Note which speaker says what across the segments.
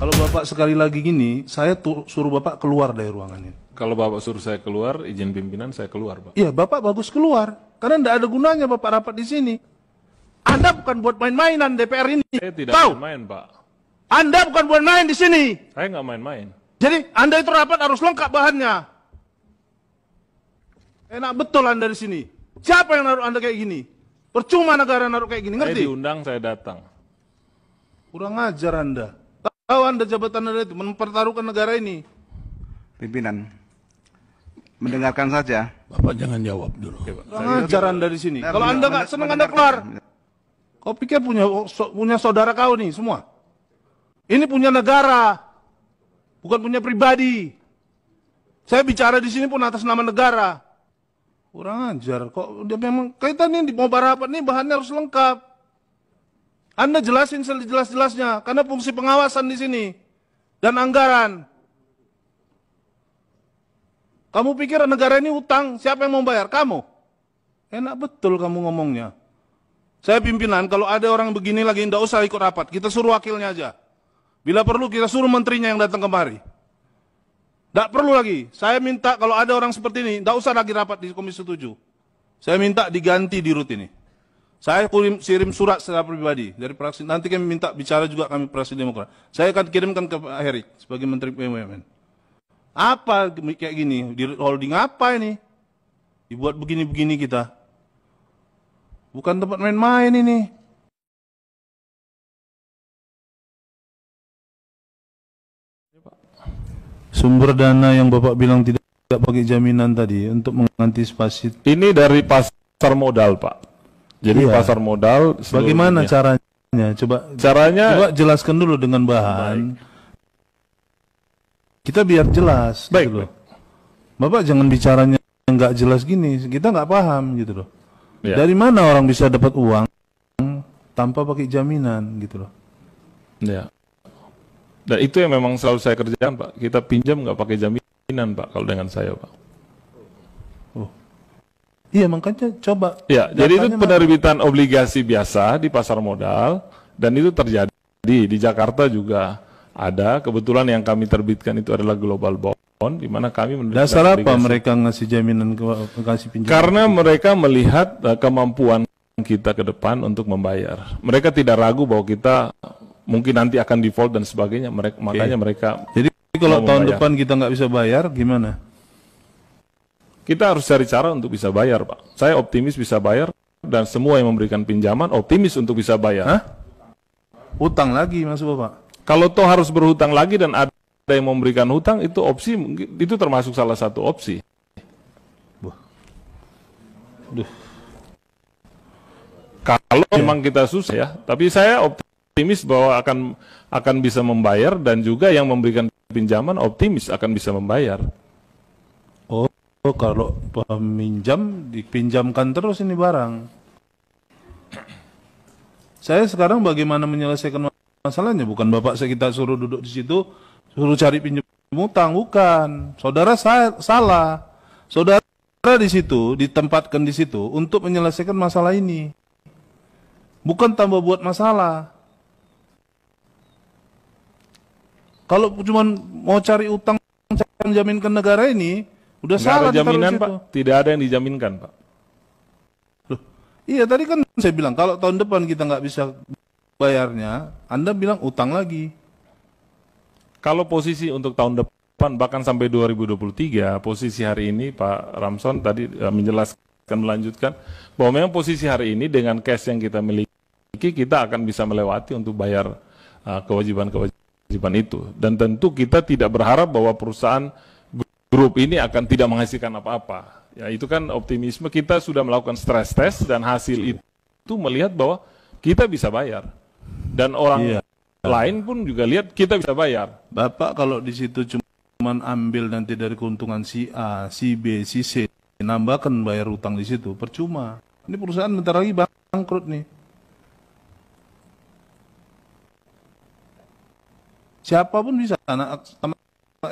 Speaker 1: Kalau Bapak sekali lagi gini, saya suruh Bapak keluar dari ruangan ini.
Speaker 2: Kalau Bapak suruh saya keluar, izin pimpinan saya keluar, Pak.
Speaker 1: Iya, Bapak bagus keluar. Karena tidak ada gunanya Bapak rapat di sini. Anda bukan buat main-mainan DPR ini.
Speaker 2: Saya tidak
Speaker 1: Tahu?
Speaker 2: main-main, Pak.
Speaker 1: Anda bukan buat main di sini.
Speaker 2: Saya nggak main-main.
Speaker 1: Jadi Anda itu rapat harus lengkap bahannya. Enak betul Anda di sini. Siapa yang naruh Anda kayak gini? Percuma negara naruh kayak gini,
Speaker 2: Saya
Speaker 1: ngerti?
Speaker 2: diundang, saya datang.
Speaker 1: Kurang ajar Anda. Tahu Anda jabatan Anda itu mempertaruhkan negara ini.
Speaker 3: Pimpinan, mendengarkan saja.
Speaker 4: Bapak jangan jawab dulu.
Speaker 2: Oke, Pak.
Speaker 1: Kurang ajar Anda di sini. Kalau Anda nggak senang Anda keluar. Kau pikir punya saudara kau nih semua? Ini punya negara, bukan punya pribadi. Saya bicara di sini pun atas nama negara. Kurang ajar. Kok dia memang kaitan ini mau rapat nih bahannya harus lengkap. Anda jelasin sejelas-jelasnya karena fungsi pengawasan di sini dan anggaran. Kamu pikir negara ini utang, siapa yang mau bayar? Kamu. Enak betul kamu ngomongnya. Saya pimpinan, kalau ada orang begini lagi, tidak usah ikut rapat. Kita suruh wakilnya aja. Bila perlu, kita suruh menterinya yang datang kemari. Tidak perlu lagi. Saya minta kalau ada orang seperti ini, tidak usah lagi rapat di Komisi 7. Saya minta diganti di RUT ini. Saya kirim surat secara pribadi dari fraksi. Nanti kami minta bicara juga kami fraksi Demokrat. Saya akan kirimkan ke Pak Herik sebagai Menteri BUMN. Apa kayak gini? Di holding apa ini? Dibuat begini-begini kita. Bukan tempat main-main ini. Sumber dana yang Bapak bilang tidak pakai jaminan tadi untuk mengantisipasi.
Speaker 2: Ini dari pasar modal, Pak. Jadi
Speaker 1: Iya.
Speaker 2: pasar modal.
Speaker 1: Bagaimana
Speaker 2: seluruhnya.
Speaker 1: caranya? Coba jelaskan dulu dengan bahan. Kita biar jelas.
Speaker 2: Baik,
Speaker 1: gitu loh. Bapak jangan bicaranya nggak jelas gini. Kita nggak paham gitu loh.
Speaker 2: Ya.
Speaker 1: Dari mana orang bisa dapat uang tanpa pakai jaminan gitu loh.
Speaker 2: Ya. Dan itu yang memang selalu saya kerjakan, Pak. Kita pinjam nggak pakai jaminan, Pak, kalau dengan saya, Pak.
Speaker 1: Oh. Iya, makanya coba.
Speaker 2: Ya, jadi itu
Speaker 1: datanya
Speaker 2: penerbitan obligasi biasa di pasar modal, dan itu terjadi di Jakarta juga ada. Kebetulan yang kami terbitkan itu adalah global bond, di mana kami menerbitkan
Speaker 1: dasar apa
Speaker 2: obligasi.
Speaker 1: mereka ngasih jaminan kasih pinjaman?
Speaker 2: Karena mereka melihat kemampuan kita ke depan untuk membayar. Mereka tidak ragu bahwa kita mungkin nanti akan default dan sebagainya. Makanya mereka.
Speaker 1: Jadi kalau
Speaker 2: mau
Speaker 1: tahun
Speaker 2: membayar.
Speaker 1: depan kita nggak bisa bayar, gimana?
Speaker 2: Kita harus cari cara untuk bisa bayar, Pak. Saya optimis bisa bayar, dan semua yang memberikan pinjaman optimis untuk bisa bayar.
Speaker 1: Hah? Utang lagi maksud Bapak?
Speaker 2: Kalau toh harus berhutang lagi dan ada yang memberikan hutang, itu opsi, itu termasuk salah satu opsi.
Speaker 1: Duh.
Speaker 2: Kalau memang kita susah ya, tapi saya optimis bahwa akan bisa membayar, dan juga yang memberikan pinjaman optimis akan bisa membayar.
Speaker 1: Oh, kalau peminjam dipinjamkan terus ini barang. Saya sekarang bagaimana menyelesaikan masalahnya? Bukan Bapak kita suruh duduk di situ, suruh cari pinjam utang, bukan. Saudara salah. Saudara di situ ditempatkan di situ untuk menyelesaikan masalah ini. Bukan tambah buat masalah. Kalau cuma mau cari utang, menjaminkan negara ini, udah
Speaker 2: Nggak
Speaker 1: salah
Speaker 2: ada jaminan,
Speaker 1: ditaruh di
Speaker 2: Pak.
Speaker 1: situ.
Speaker 2: Tidak ada yang dijaminkan, Pak.
Speaker 1: Loh, iya tadi kan saya bilang kalau tahun depan kita nggak bisa bayarnya, Anda bilang utang lagi.
Speaker 2: Kalau posisi untuk tahun depan, bahkan sampai 2023, posisi hari ini, Pak Ramson tadi menjelaskan, melanjutkan, bahwa memang posisi hari ini dengan cash yang kita miliki, kita akan bisa melewati untuk bayar kewajiban-kewajiban itu. Dan tentu kita tidak berharap bahwa perusahaan grup ini akan tidak menghasilkan apa-apa. Ya, itu kan optimisme. Kita sudah melakukan stress test, dan hasil itu melihat bahwa kita bisa bayar. Dan orang lain pun juga lihat kita bisa bayar.
Speaker 1: Bapak kalau di situ cuma ambil nanti dari keuntungan si A, si B, si C, nambahkan bayar utang di situ, percuma. Ini perusahaan bentar lagi bangkrut nih. Siapapun bisa, anak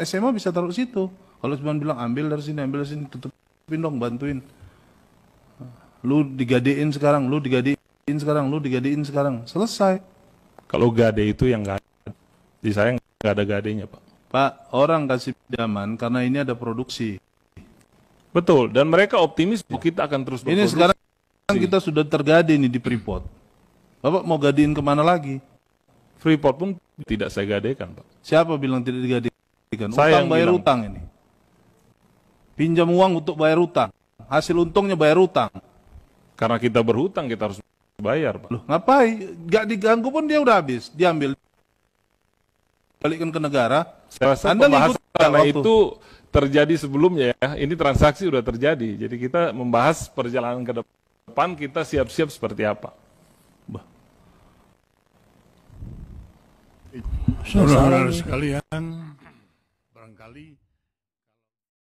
Speaker 1: SMA bisa taruh situ. Kalau cuma bilang ambil dari sini, tutupin dong, bantuin. Lu digadein sekarang, lu digadein sekarang, selesai.
Speaker 2: Kalau gade itu yang nggak ada. Di saya nggak ada gadenya, Pak.
Speaker 1: Pak, orang kasih pinjaman karena ini ada produksi.
Speaker 2: Betul, dan mereka optimis bahwa kita akan terus
Speaker 1: Ini
Speaker 2: berproduksi.
Speaker 1: sekarang kita sudah tergade nih di Freeport. Bapak mau gadein kemana lagi?
Speaker 2: Freeport pun tidak saya gadekan, Pak.
Speaker 1: Siapa bilang tidak digadekan?
Speaker 2: Saya
Speaker 1: Utang
Speaker 2: yang
Speaker 1: bayar
Speaker 2: bilang.
Speaker 1: utang ini. Pinjam uang untuk bayar utang. Hasil untungnya bayar utang.
Speaker 2: Karena kita berhutang, kita harus bayar, Pak.
Speaker 1: Loh, ngapain? Gak diganggu pun dia udah habis. Diambil, balikkan ke negara.
Speaker 2: Saya rasa
Speaker 1: Anda
Speaker 2: pembahasan
Speaker 1: ngikut
Speaker 2: karena
Speaker 1: waktu.
Speaker 2: itu terjadi sebelumnya ya. Ini transaksi sudah terjadi. Jadi kita membahas perjalanan ke depan, kita siap-siap seperti apa.
Speaker 4: Saudara sekalian, barangkali